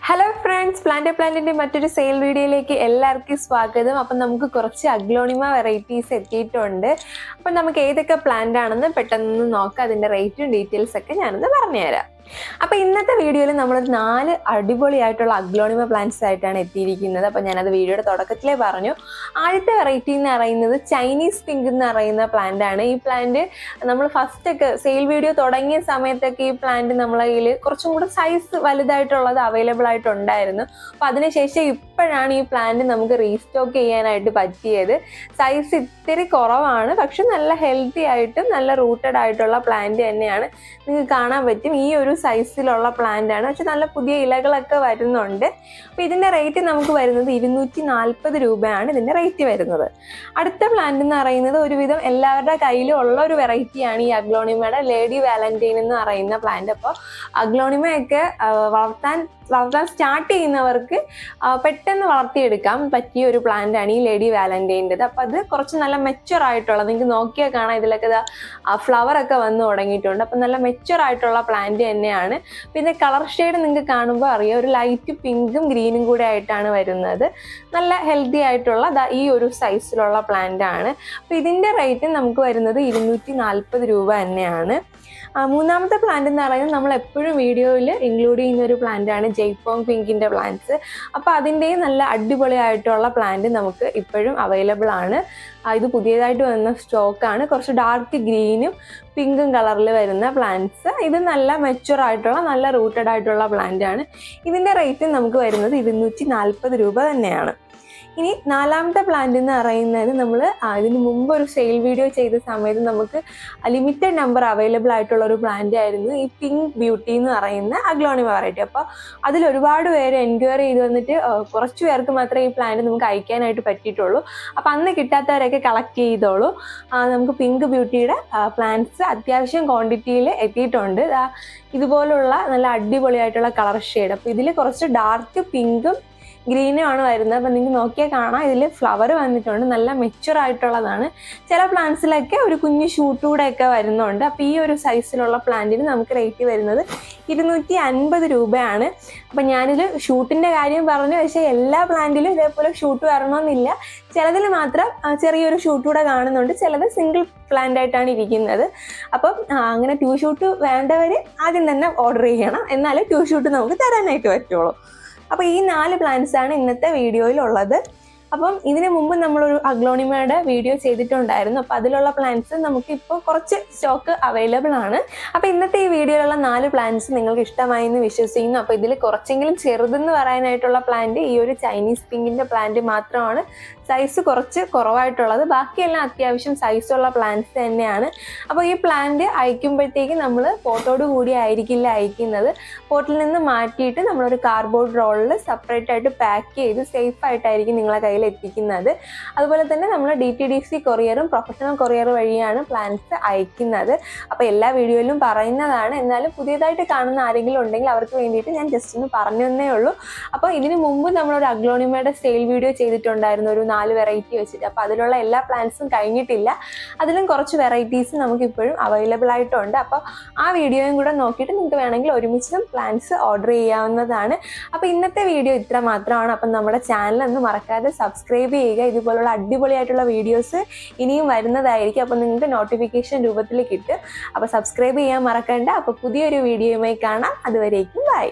Hello friends, പ്ലാന്റിന്റെ മറ്റൊരു sale വീഡിയോയിലേക്ക് എല്ലാവർക്കും സ്വാഗതം. അപ്പം നമുക്ക് കുറച്ച് അഗ്ലോണിമ വെറൈറ്റീസ് എത്തിയിട്ടുണ്ട്. അപ്പം നമുക്ക് ഏതൊക്കെ പ്ലാന്റ് ആണെന്ന് പെട്ടെന്ന് നോക്കാം. അതിൻ്റെ റേറ്റും ഡീറ്റെയിൽസ് ഒക്കെ ഞാനൊന്ന് പറഞ്ഞുതരാം. അപ്പോൾ ഇന്നത്തെ വീഡിയോയിൽ നമ്മൾ 4 അടിപൊളിയായിട്ടുള്ള അഗ്ലോണിമ പ്ലാന്റ്സ് ആയിട്ടാണ് എത്തിയിരിക്കുന്നത്. അപ്പോൾ ഞാനത് വീഡിയോയുടെ തുടക്കത്തിലേ പറഞ്ഞു. ആദ്യത്തെ വെറൈറ്റി എന്ന് പറയുന്നത് ചൈനീസ് പിങ്ക് എന്ന് പറയുന്ന പ്ലാന്റ് ആണ്. ഈ പ്ലാന്റ് നമ്മൾ ഫസ്റ്റൊക്കെ സെയിൽ വീഡിയോ തുടങ്ങിയ സമയത്തൊക്കെ ഈ പ്ലാന്റ് നമ്മളെ കയ്യിൽ കുറച്ചും കൂടെ സൈസ് വലുതായിട്ടുള്ളത് അവൈലബിൾ ആയിട്ടുണ്ടായിരുന്നു. അപ്പോൾ അതിനുശേഷം ഇപ്പോഴാണ് ഈ പ്ലാന്റ് നമുക്ക് റീസ്റ്റോക്ക് ചെയ്യാനായിട്ട് പറ്റിയത്. സൈസ് ഇത്തിരി കുറവാണ്, പക്ഷെ നല്ല ഹെൽത്തി ആയിട്ടും നല്ല റൂട്ടഡ് ആയിട്ടുള്ള പ്ലാന്റ് തന്നെയാണ്. നിങ്ങൾക്ക് കാണാൻ പറ്റും ഈ ഒരു സൈസിലുള്ള പ്ലാന്റ് ആണ്, പക്ഷെ നല്ല പുതിയ ഇലകളൊക്കെ വരുന്നുണ്ട്. അപ്പോൾ ഇതിൻ്റെ റേറ്റ് നമുക്ക് വരുന്നത് 240 രൂപയാണ് ഇതിൻ്റെ റേറ്റ് വരുന്നത്. അടുത്ത പ്ലാന്റ് എന്ന് പറയുന്നത് ഒരുവിധം എല്ലാവരുടെ കയ്യിലും ഉള്ള ഒരു വെറൈറ്റിയാണ് ഈ അഗ്ലോണിമയുടെ ലേഡി വാലന്റൈൻ എന്ന് പറയുന്ന പ്ലാന്റ്. അപ്പോൾ അഗ്ലോണിമയൊക്കെ വളർത്താൻ സ്റ്റാർട്ട് ചെയ്യുന്നവർക്ക് പെട്ടെന്ന് വളർത്തിയെടുക്കാൻ പറ്റിയ ഒരു പ്ലാന്റ് ആണ് ഈ ലേഡി വാലന്റൈൻ്റെത്. അപ്പോൾ അത് കുറച്ച് നല്ല മെച്ചുവർ ആയിട്ടുള്ള, നിങ്ങൾക്ക് നോക്കിയാൽ കാണാം ഇതിലൊക്കെ ഫ്ലവർ ഒക്കെ വന്ന് തുടങ്ങിയിട്ടുണ്ട്. അപ്പം നല്ല മെച്ചുവർ ആയിട്ടുള്ള പ്ലാന്റ് തന്നെയാണ്. പിന്നെ കളർ ഷെയ്ഡ് നിങ്ങൾക്ക് കാണുമ്പോൾ അറിയാം, ഒരു ലൈറ്റ് പിങ്കും ഗ്രീനും കൂടെ ആയിട്ടാണ് വരുന്നത്. നല്ല ഹെൽത്തി ആയിട്ടുള്ള ഈ ഒരു സൈസിലുള്ള പ്ലാന്റ് ആണ്. അപ്പോൾ ഇതിൻ്റെ റേറ്റ് നമുക്ക് വരുന്നത് 240 രൂപ തന്നെയാണ്. മൂന്നാമത്തെ പ്ലാന്റ് എന്ന് പറയുന്നത് നമ്മൾ എപ്പോഴും വീഡിയോയിൽ ഇൻക്ലൂഡ് ചെയ്യുന്ന ഒരു പ്ലാന്റ് ആണ് ജയ്പോങ് പിങ്കിൻ്റെ പ്ലാന്റ്സ്. അപ്പോൾ അതിൻ്റെയും നല്ല അടിപൊളിയായിട്ടുള്ള പ്ലാന്റ് നമുക്ക് ഇപ്പോഴും അവൈലബിൾ ആണ്. ഇത് പുതിയതായിട്ട് വന്ന സ്റ്റോക്കാണ്. കുറച്ച് ഡാർക്ക് ഗ്രീനും പിങ്കും കളറിൽ വരുന്ന പ്ലാന്റ്സ്. ഇത് നല്ല മെച്ചുവർ ആയിട്ടുള്ള നല്ല റൂട്ടഡ് ആയിട്ടുള്ള പ്ലാന്റ് ആണ്. ഇതിൻ്റെ റേറ്റ് നമുക്ക് വരുന്നത് 240 രൂപ തന്നെയാണ്. ഇനി നാലാമത്തെ പ്ലാന്റ് എന്ന് പറയുന്നത് നമ്മൾ ഇതിന് മുമ്പ് ഒരു സെയിൽ വീഡിയോ ചെയ്ത സമയത്ത് നമുക്ക് ലിമിറ്റഡ് നമ്പർ അവൈലബിൾ ആയിട്ടുള്ള ഒരു പ്ലാന്റ് ആയിരുന്നു ഈ പിങ്ക് ബ്യൂട്ടി എന്ന് പറയുന്ന അഗ്ലോണിമ വെറൈറ്റി. അപ്പോൾ അതിൽ ഒരുപാട് പേര് എൻക്വയറി ചെയ്ത് വന്നിട്ട് കുറച്ച് പേർക്ക് മാത്രമേ ഈ പ്ലാന്റ് നമുക്ക് അയക്കാനായിട്ട് പറ്റിയിട്ടുള്ളൂ. അപ്പോൾ അന്ന് കിട്ടാത്തവരൊക്കെ കളക്ട് ചെയ്തോളൂ. നമുക്ക് പിങ്ക് ബ്യൂട്ടിയുടെ പ്ലാന്റ്സ് അത്യാവശ്യം ക്വാണ്ടിറ്റിയിൽ എത്തിയിട്ടുണ്ട്. ഇതുപോലുള്ള നല്ല അടിപൊളിയായിട്ടുള്ള കളർ ഷെയ്ഡ്. അപ്പോൾ ഇതിൽ കുറച്ച് ഡാർക്ക് പിങ്കും ഗ്രീനും ആണ് വരുന്നത്. അപ്പം നിങ്ങൾക്ക് നോക്കിയാൽ കാണാം ഇതിൽ ഫ്ലവർ വന്നിട്ടുണ്ട്. നല്ല മെച്ചുവർ ആയിട്ടുള്ളതാണ്. ചില പ്ലാന്റ്സിലൊക്കെ ഒരു കുഞ്ഞു ഷൂട്ടൂടെയൊക്കെ വരുന്നുണ്ട്. അപ്പോൾ ഈ ഒരു സൈസിലുള്ള പ്ലാന്റിന് നമുക്ക് റേറ്റ് വരുന്നത് 250 രൂപയാണ്. അപ്പം ഞാനിത് ഷൂട്ടിൻ്റെ കാര്യം പറഞ്ഞു, പക്ഷേ എല്ലാ പ്ലാന്റിലും ഇതേപോലെ ഷൂട്ട് വരണമെന്നില്ല. ചിലതിൽ മാത്രം ചെറിയൊരു ഷൂട്ടൂടെ കാണുന്നുണ്ട്, ചിലത് സിംഗിൾ പ്ലാന്റ് ആയിട്ടാണ് ഇരിക്കുന്നത്. അപ്പം അങ്ങനെ 2 ഷൂട്ട് വേണ്ടവർ ആദ്യം തന്നെ ഓർഡർ ചെയ്യണം, എന്നാലേ 2 ഷൂട്ട് നമുക്ക് തരാനായിട്ട് പറ്റുള്ളൂ. അപ്പോൾ ഈ 4 പ്ലാന്റ്സ് ആണ് ഇന്നത്തെ വീഡിയോയിലുള്ളത്. അപ്പം ഇതിനു മുമ്പ് നമ്മളൊരു അഗ്ലോണിമയുടെ വീഡിയോ ചെയ്തിട്ടുണ്ടായിരുന്നു. അപ്പോൾ അതിലുള്ള പ്ലാന്റ്സ് നമുക്കിപ്പോൾ കുറച്ച് സ്റ്റോക്ക് അവൈലബിൾ ആണ്. അപ്പോൾ ഇന്നത്തെ ഈ വീഡിയോയിലുള്ള 4 പ്ലാന്റ്സ് നിങ്ങൾക്ക് ഇഷ്ടമായി എന്ന് വിശ്വസിക്കുന്നു. അപ്പോൾ ഇതിൽ കുറച്ചെങ്കിലും ചെറുതെന്ന് പറയാനായിട്ടുള്ള പ്ലാന്റ് ഈ ഒരു ചൈനീസ് പിങ്കിൻ്റെ പ്ലാന്റ് മാത്രമാണ് സൈസ് കുറച്ച് കുറവായിട്ടുള്ളത്. ബാക്കിയെല്ലാം അത്യാവശ്യം സൈസുള്ള പ്ലാന്റ്സ് തന്നെയാണ്. അപ്പോൾ ഈ പ്ലാന്റ് അയക്കുമ്പോഴത്തേക്ക് നമ്മൾ പോട്ടോട് കൂടി ആയിരിക്കില്ല അയക്കുന്നത്. പോട്ടിൽ നിന്ന് മാറ്റിയിട്ട് നമ്മളൊരു കാർഡ്ബോർഡ് റോളിൽ സെപ്പറേറ്റ് ആയിട്ട് പാക്ക് ചെയ്ത് സേഫ് ആയിട്ടായിരിക്കും നിങ്ങളെ കയ്യിൽ എത്തിക്കുന്നത്. അതുപോലെ തന്നെ നമ്മൾ DTDC കൊറിയറും പ്രൊഫഷണൽ കൊറിയർ വഴിയാണ് പ്ലാന്റ്സ് അയക്കുന്നത്. അപ്പോൾ എല്ലാ വീഡിയോയിലും പറയുന്നതാണ്, എന്നാലും പുതിയതായിട്ട് കാണുന്ന ആരെങ്കിലും ഉണ്ടെങ്കിൽ അവർക്ക് വേണ്ടിയിട്ട് ഞാൻ ജസ്റ്റ് ഒന്ന് പറഞ്ഞു തന്നേ ഉള്ളൂ. അപ്പോൾ ഇതിനു മുമ്പ് നമ്മളൊരു അഗ്ലോണിമയുടെ സെയിൽ വീഡിയോ ചെയ്തിട്ടുണ്ടായിരുന്നു, ഒരു 4 വെറൈറ്റി വെച്ചിട്ട്. അപ്പോൾ അതിലുള്ള എല്ലാ പ്ലാന്റ്സും കഴിഞ്ഞിട്ടില്ല. അതിലും കുറച്ച് വെറൈറ്റീസ് നമുക്ക് ഇപ്പോഴും അവൈലബിൾ ആയിട്ടുണ്ട്. അപ്പോൾ ആ വീഡിയോയും കൂടെ നോക്കിയിട്ട് നിങ്ങൾക്ക് വേണമെങ്കിൽ ഒരുമിച്ച് പ്ലാന്റ്സ് ഓർഡർ ചെയ്യാവുന്നതാണ്. അപ്പോൾ ഇന്നത്തെ വീഡിയോ ഇത്ര മാത്രമാണ്. അപ്പം നമ്മുടെ ചാനലൊന്നും മറക്കാതെ സബ്സ്ക്രൈബ് ചെയ്യുക. ഇതുപോലുള്ള അടിപൊളിയായിട്ടുള്ള വീഡിയോസ് ഇനിയും വരുന്നതായിരിക്കും. അപ്പോൾ നിങ്ങൾക്ക് നോട്ടിഫിക്കേഷൻ രൂപത്തിൽ കിട്ടും. അപ്പോൾ സബ്സ്ക്രൈബ് ചെയ്യാൻ മറക്കണ്ട. അപ്പോൾ പുതിയൊരു വീഡിയോയുമായി കാണാം. അതുവരേക്കും ബൈ.